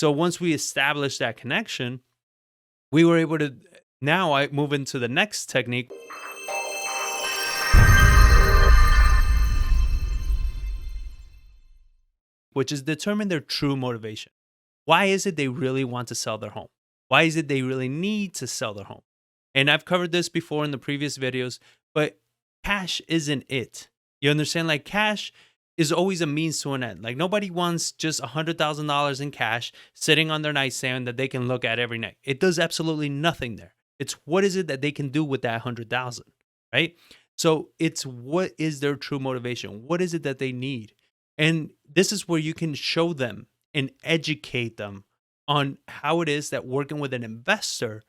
So once we established that connection, we were able to, now I move into the next technique, which is determine their true motivation. Why is it they really want to sell their home? Why is it they really need to sell their home? And I've covered this before in the previous videos, but cash isn't it. You understand? Like, cash is always a means to an end. Like, nobody wants just $100,000 in cash sitting on their nightstand that they can look at every night. It does absolutely nothing there. It's what is it that they can do with that 100,000, right? So it's what is their true motivation? What is it that they need? And this is where you can show them and educate them on how it is that working with an investor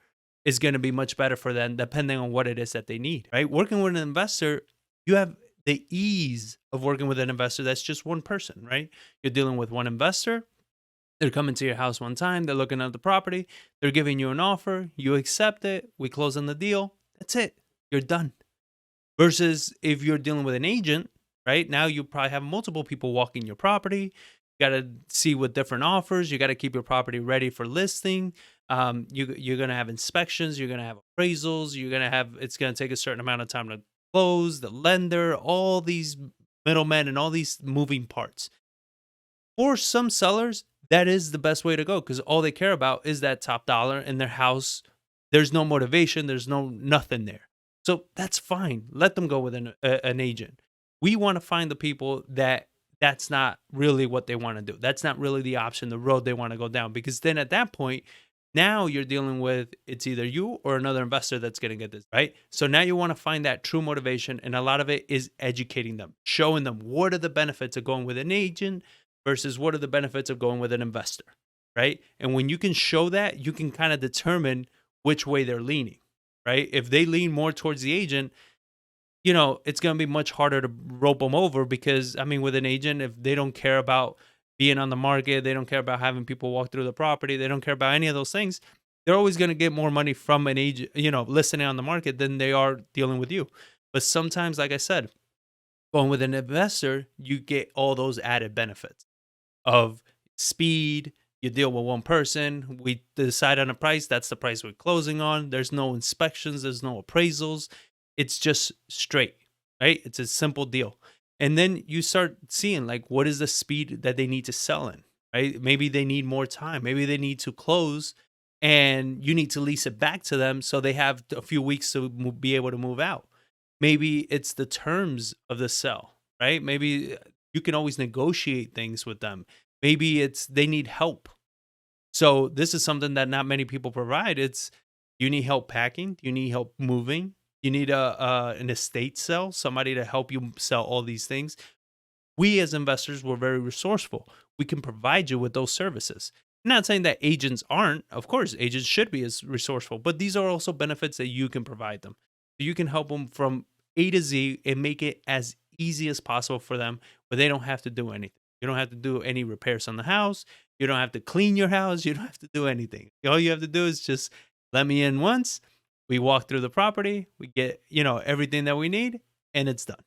is going to be much better for them depending on what it is that they need, right? Working with an investor, you have the ease of working with an investor that's just one person, right? You're dealing with one investor. They're coming to your house one time, they're looking at the property, they're giving you an offer, you accept it, we close on the deal. That's it. You're done. Versus if you're dealing with an agent, right? Now you probably have multiple people walking your property. You got to see what different offers. You got to keep your property ready for listing. You're going to have inspections. You're going to have appraisals. You're going to have, it's going to take a certain amount of time to close, the lender, all these middlemen and all these moving parts. For some sellers, that is the best way to go because all they care about is that top dollar in their house. There's no motivation. There's nothing there. So that's fine. Let them go with an agent. We want to find the people that's not really what they want to do. That's not really the option, the road they want to go down. Because then at that point, now you're dealing with it's either you or another investor that's going to get this, right? So now you want to find that true motivation. And a lot of it is educating them, showing them what are the benefits of going with an agent versus what are the benefits of going with an investor, right? And when you can show that, you can kind of determine which way they're leaning, right? If they lean more towards the agent, it's going to be much harder to rope them over because, I mean, with an agent, if they don't care about being on the market, they don't care about having people walk through the property, they don't care about any of those things, they're always going to get more money from an agent, listening on the market than they are dealing with you. But sometimes, like I said, going with an investor, you get all those added benefits of speed. You deal with one person, we decide on a price, that's the price we're closing on. There's no inspections, there's no appraisals. It's just straight, right? It's a simple deal. And then you start seeing like what is the speed that they need to sell in, right? Maybe they need more time. Maybe they need to close and you need to lease it back to them so they have a few weeks to be able to move out. Maybe it's the terms of the sell, right? Maybe you can always negotiate things with them. Maybe it's they need help. So this is something that not many people provide. It's you need help packing, you need help moving, you need an estate sell, somebody to help you sell all these things. We as investors, we're very resourceful. We can provide you with those services. I'm not saying that agents aren't. Of course, agents should be as resourceful, but these are also benefits that you can provide them. So you can help them from A to Z and make it as easy as possible for them, but they don't have to do anything. You don't have to do any repairs on the house. You don't have to clean your house. You don't have to do anything. All you have to do is just let me in once. We walk through the property. We get, everything that we need, and it's done.